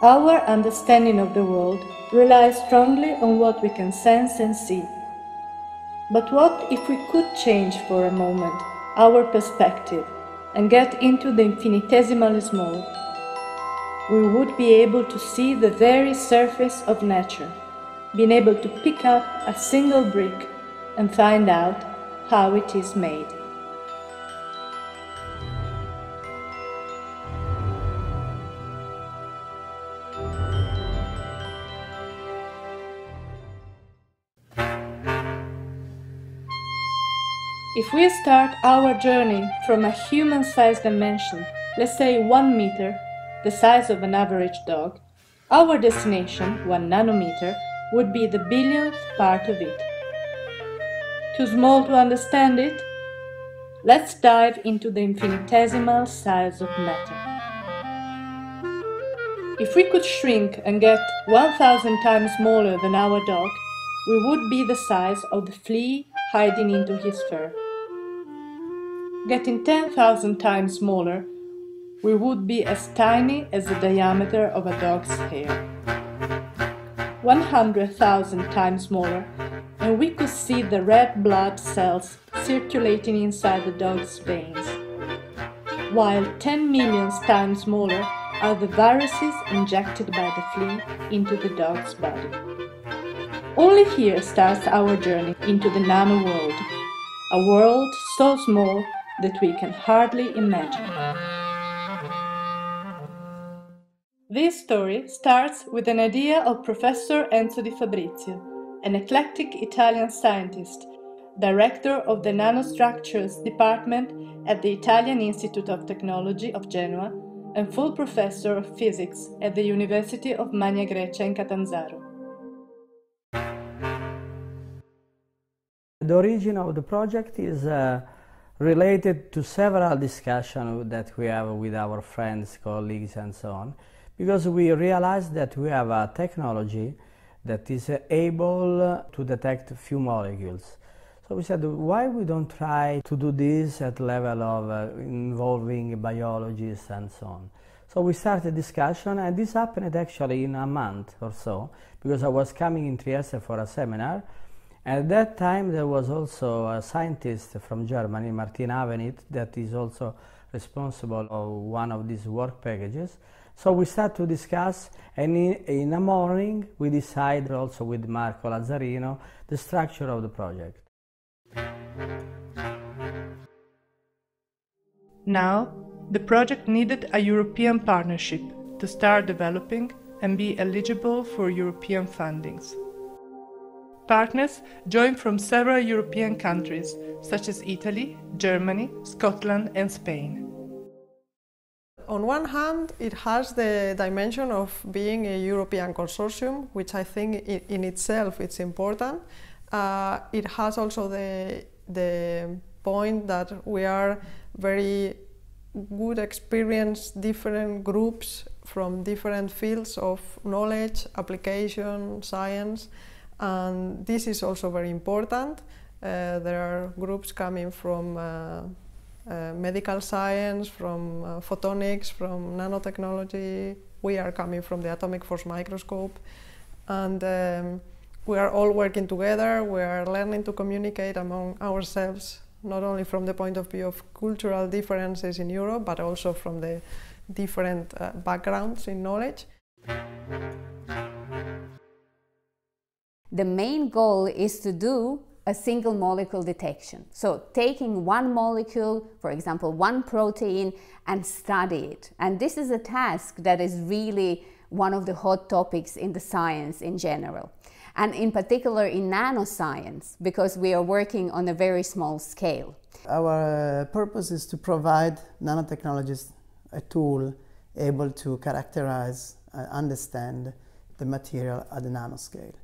Our understanding of the world relies strongly on what we can sense and see. But what if we could change for a moment our perspective and get into the infinitesimal small? We would be able to see the very surface of nature, being able to pick up a single brick and find out how it is made. If we start our journey from a human-sized dimension, let's say 1 meter, the size of an average dog, our destination, 1 nanometer, would be the billionth part of it. Too small to understand it? Let's dive into the infinitesimal size of matter. If we could shrink and get 1,000 times smaller than our dog, we would be the size of the flea hiding into his fur. Getting 10,000 times smaller, we would be as tiny as the diameter of a dog's hair. 100,000 times smaller, and we could see the red blood cells circulating inside the dog's veins, while 10 million times smaller are the viruses injected by the flea into the dog's body. Only here starts our journey into the nano world, a world so small that we can hardly imagine. This story starts with an idea of Professor Enzo Di Fabrizio, an eclectic Italian scientist, director of the Nanostructures department at the Italian Institute of Technology of Genoa and full professor of physics at the University of Magna Grecia in Catanzaro. The origin of the project is related to several discussions that we have with our friends, colleagues and so on, because we realized that we have a technology that is able to detect few molecules. So we said, why we don't try to do this at the level of involving biologists and so on. So we started discussion, and this happened actually in a month or so, because I was coming in Trieste for a seminar. At that time there was also a scientist from Germany, Martin Avenit, that is also responsible for one of these work packages. So we started to discuss, and in a morning we decided also with Marco Lazzarino the structure of the project. Now, the project needed a European partnership to start developing and be eligible for European fundings. Partners joined from several European countries, such as Italy, Germany, Scotland and Spain. On one hand, it has the dimension of being a European consortium, which I think in itself it's important. It has also the point that we are very good, experienced, different groups from different fields of knowledge, application, science. And this is also very important. There are groups coming from medical science, from photonics, from nanotechnology. We are coming from the atomic force microscope. And we are all working together. We are learning to communicate among ourselves, not only from the point of view of cultural differences in Europe, but also from the different backgrounds in knowledge. The main goal is to do a single molecule detection. So taking one molecule, for example, one protein, and study it. And this is a task that is really one of the hot topics in the science in general. And in particular in nanoscience, because we are working on a very small scale. Our purpose is to provide nanotechnologists a tool able to characterize and understand the material at the nanoscale.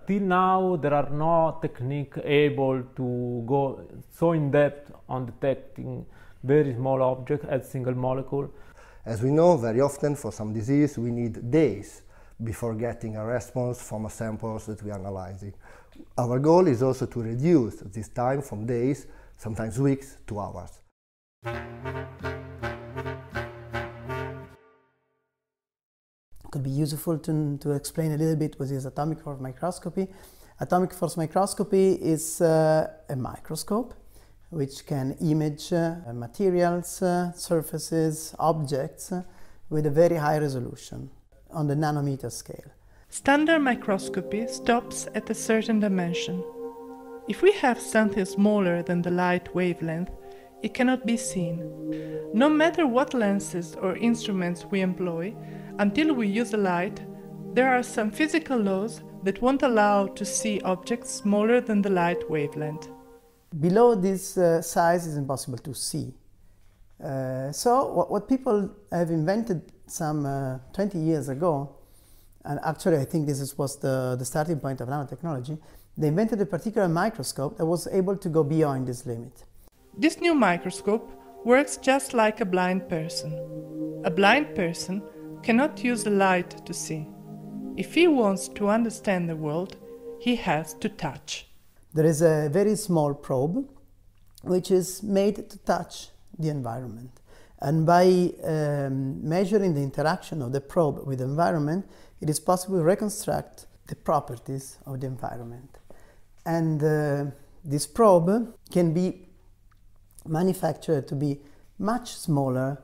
Till now, there are no techniques able to go so in depth on detecting very small objects as single molecule. As we know, very often for some disease we need days before getting a response from a samples that we are analyzing. Our goal is also to reduce this time from days, sometimes weeks, to hours. could be useful to explain a little bit what is atomic force microscopy. Atomic force microscopy is a microscope which can image materials, surfaces, objects with a very high resolution on the nanometer scale. Standard microscopy stops at a certain dimension. If we have something smaller than the light wavelength, it cannot be seen. No matter what lenses or instruments we employ, until we use the light, there are some physical laws that won't allow to see objects smaller than the light wavelength. Below this size is impossible to see. So what people have invented some 20 years ago, and actually I think this was the starting point of nanotechnology, they invented a particular microscope that was able to go beyond this limit. This new microscope works just like a blind person. A blind person cannot use the light to see. If he wants to understand the world, he has to touch. There is a very small probe which is made to touch the environment. And by measuring the interaction of the probe with the environment, it is possible to reconstruct the properties of the environment. And this probe can be manufactured to be much smaller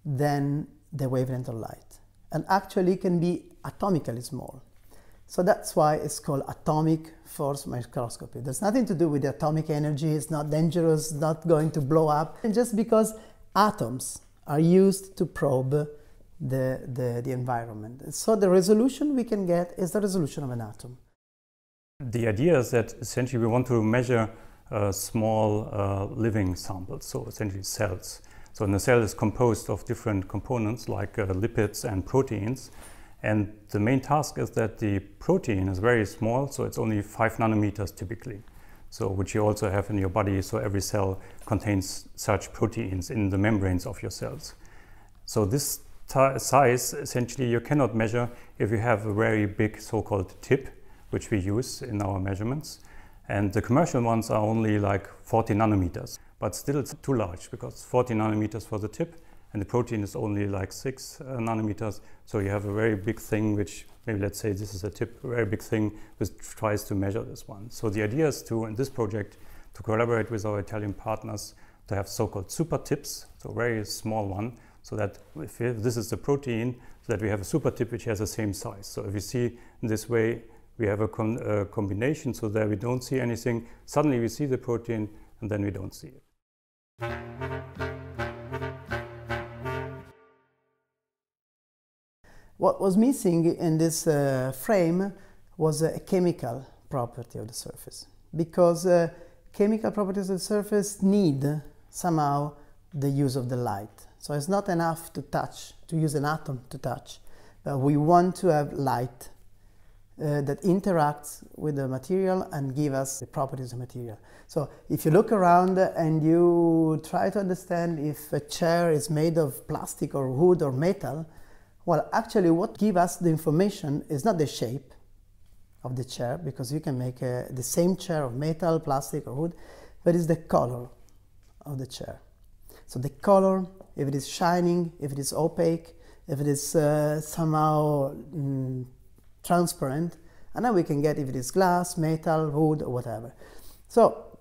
than the wavelength of light, and actually can be atomically small. So that's why it's called atomic force microscopy. There's nothing to do with the atomic energy, it's not dangerous, it's not going to blow up, and just because atoms are used to probe the environment. So the resolution we can get is the resolution of an atom. The idea is that essentially we want to measure small living samples, so essentially cells. So the cell is composed of different components like lipids and proteins, and the main task is that the protein is very small, so it's only 5 nanometers typically, so which you also have in your body, so every cell contains such proteins in the membranes of your cells. So this size essentially you cannot measure if you have a very big so-called tip, which we use in our measurements. And the commercial ones are only like 40 nanometers, but still it's too large because 40 nanometers for the tip and the protein is only like 6 nanometers. So you have a very big thing, which maybe let's say this is a tip, a very big thing which tries to measure this one. So the idea is to, in this project, to collaborate with our Italian partners to have so-called super tips, so very small one, so that if this is the protein, so that we have a super tip which has the same size. So if you see in this way, we have a combination, so that we don't see anything. Suddenly we see the protein, and then we don't see it. What was missing in this frame was a chemical property of the surface, because chemical properties of the surface need somehow the use of the light. So it's not enough to touch, to use an atom to touch, but we want to have light that interacts with the material and give us the properties of material. So if you look around and you try to understand if a chair is made of plastic or wood or metal, well, actually what gives us the information is not the shape of the chair, because you can make the same chair of metal, plastic or wood, but it's the color of the chair. So the color, if it is shining, if it is opaque, if it is somehow transparent, and then we can get if it is glass, metal, wood, or whatever. So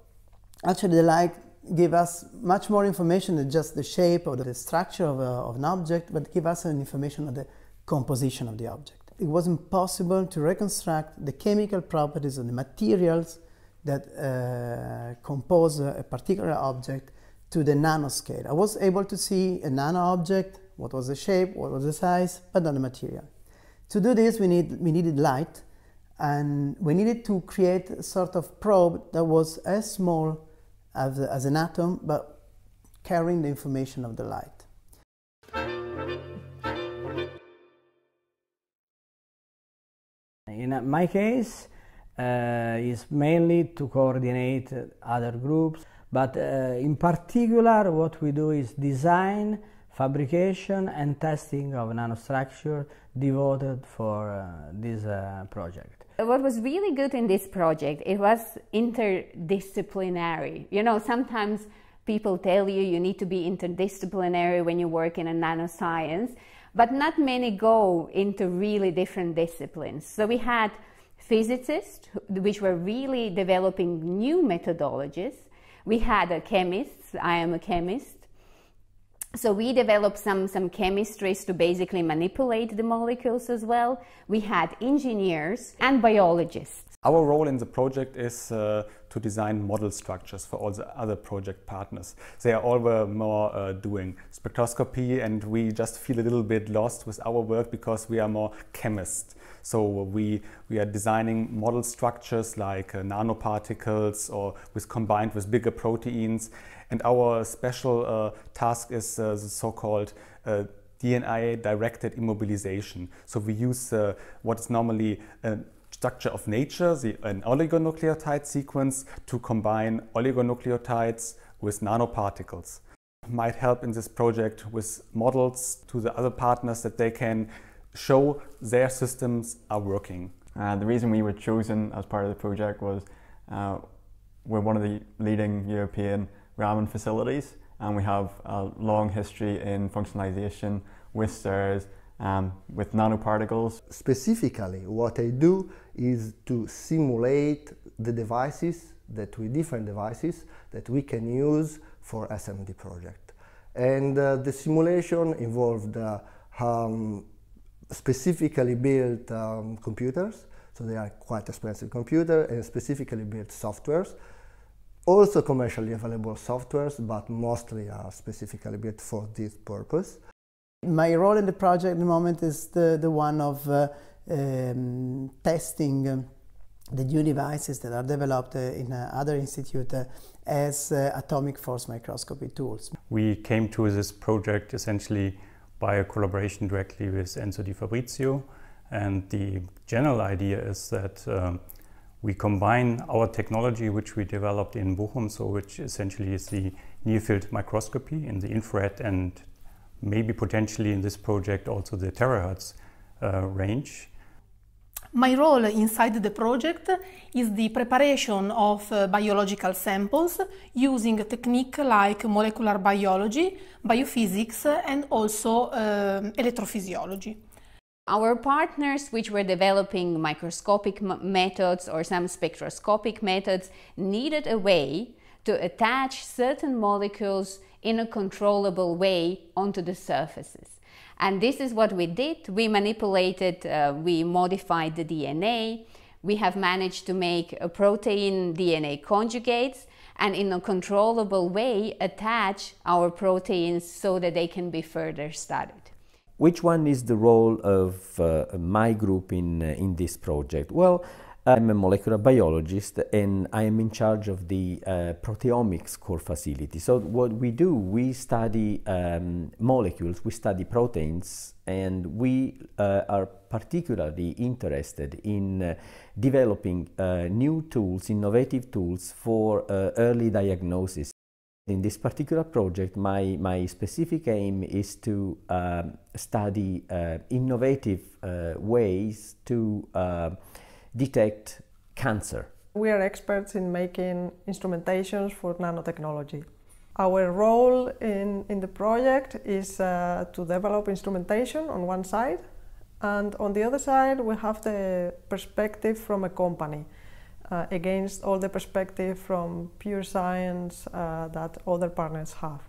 actually the light gives us much more information than just the shape or the structure of an object, but give us an information of the composition of the object. It was impossible to reconstruct the chemical properties of the materials that compose a particular object to the nanoscale. I was able to see a nano object, what was the shape, what was the size, but not the material. To do this, we needed light, and we needed to create a sort of probe that was as small as an atom, but carrying the information of the light. In my case, is mainly to coordinate other groups, but in particular what we do is design, fabrication and testing of nanostructure devoted for this project. What was really good in this project, it was interdisciplinary. You know, sometimes people tell you need to be interdisciplinary when you work in a nanoscience, but not many go into really different disciplines. So we had physicists, which were really developing new methodologies. We had chemists. I am a chemist. So we developed some chemistries to basically manipulate the molecules as well. We had engineers and biologists. Our role in the project is to design model structures for all the other project partners. They are all more doing spectroscopy, and we just feel a little bit lost with our work because we are more chemists. So we are designing model structures like nanoparticles or combined with bigger proteins. And our special task is the so-called DNA-directed immobilization. So we use what is normally a structure of nature, an oligonucleotide sequence, to combine oligonucleotides with nanoparticles. Might help in this project with models to the other partners that they can show their systems are working. The reason we were chosen as part of the project was we're one of the leading European Raman facilities, and we have a long history in functionalization with STIRs, with nanoparticles. Specifically, what I do is to simulate the different devices that we can use for SMD project. And the simulation involved specifically built computers, so they are quite expensive computers, and specifically built softwares. Also commercially available softwares, but mostly are specifically built for this purpose. My role in the project at the moment is the one of testing the new devices that are developed in other institutes as atomic force microscopy tools. We came to this project essentially by a collaboration directly with Enzo Di Fabrizio, and the general idea is that we combine our technology which we developed in Bochum, so which essentially is the near-field microscopy in the infrared and maybe potentially in this project also the terahertz range. My role inside the project is the preparation of biological samples using a technique like molecular biology, biophysics, and also electrophysiology. Our partners, which were developing microscopic methods or some spectroscopic methods, needed a way to attach certain molecules in a controllable way onto the surfaces. And this is what we did. We manipulated, we modified the DNA. We have managed to make a protein DNA conjugates and in a controllable way attach our proteins so that they can be further studied. Which one is the role of my group in this project? Well, I'm a molecular biologist and I am in charge of the proteomics core facility. So what we do, we study molecules, we study proteins, and we are particularly interested in developing new tools, innovative tools for early diagnosis. In this particular project, my specific aim is to study innovative ways to detect cancer. We are experts in making instrumentations for nanotechnology. Our role in the project is to develop instrumentation on one side, and on the other side we have the perspective from a company. Against all the perspective from pure science that other partners have.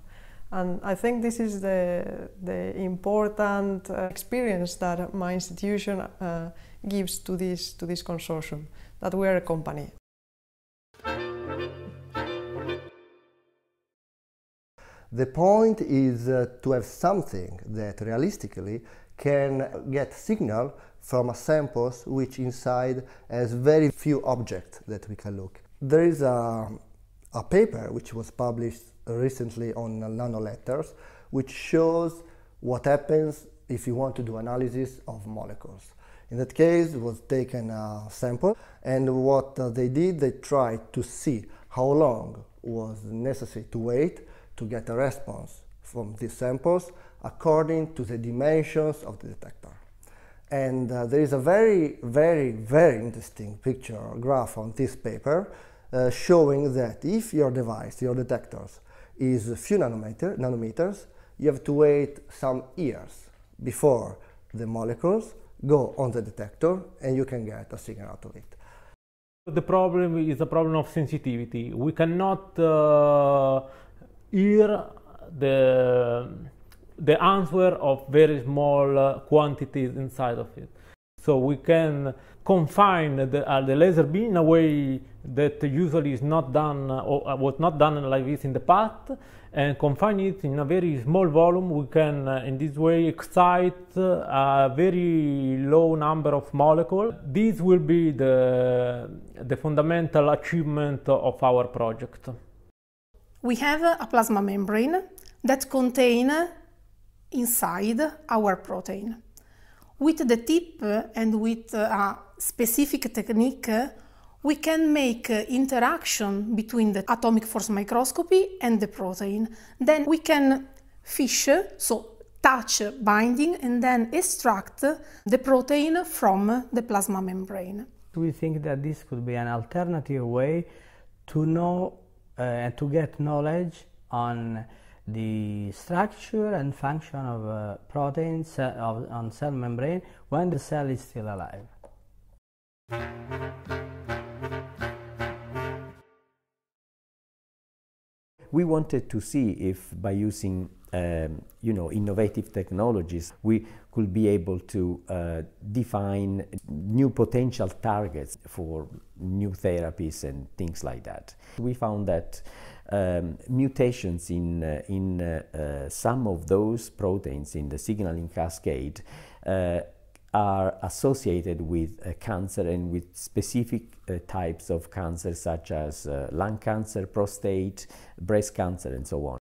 And I think this is the important experience that my institution gives to this consortium, that we are a company. The point is to have something that realistically can get signal from samples which inside has very few objects that we can look. There is a paper which was published recently on nanoletters which shows what happens if you want to do analysis of molecules. In that case, it was taken a sample, and what they did, they tried to see how long was necessary to wait to get a response from these samples according to the dimensions of the detector. And there is a very, very, very interesting picture or graph on this paper showing that if your device, your detectors, is a few nanometers, you have to wait some years before the molecules go on the detector, and you can get a signal out of it. The problem is a problem of sensitivity. We cannot hear the answer of very small quantities inside of it. So we can confine the laser beam in a way that usually is not done or was not done like this in the past, and confine it in a very small volume. We can in this way excite a very low number of molecules. This will be the fundamental achievement of our project. We have a plasma membrane that contains inside our protein. With the tip and with a specific technique, we can make interaction between the atomic force microscopy and the protein. Then we can fish, so touch binding, and then extract the protein from the plasma membrane. We think that this could be an alternative way to know and to get knowledge on the structure and function of proteins on cell membrane when the cell is still alive. We wanted to see if by using innovative technologies we could be able to define new potential targets for new therapies and things like that. We found that mutations in some of those proteins in the signaling cascade are associated with cancer and with specific types of cancer such as lung cancer, prostate, breast cancer, and so on.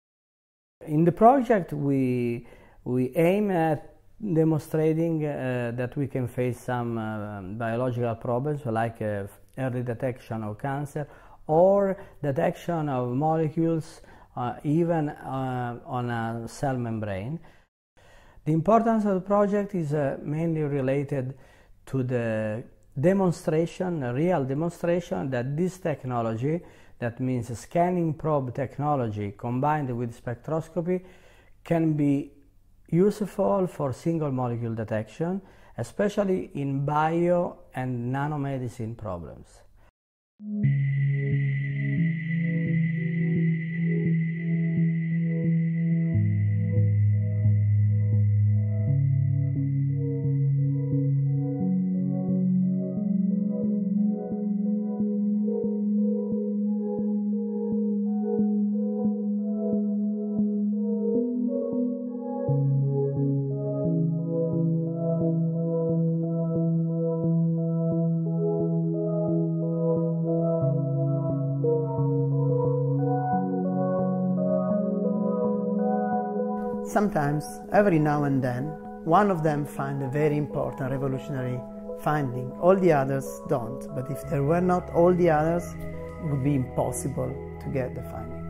In the project we aim at demonstrating that we can face some biological problems like early detection of cancer or detection of molecules even on a cell membrane. The importance of the project is mainly related to the demonstration, a real demonstration that this technology, that means scanning probe technology combined with spectroscopy, can be useful for single molecule detection, especially in bio and nanomedicine problems. Sometimes, every now and then, one of them finds a very important revolutionary finding. All the others don't, but if there were not all the others, it would be impossible to get the finding.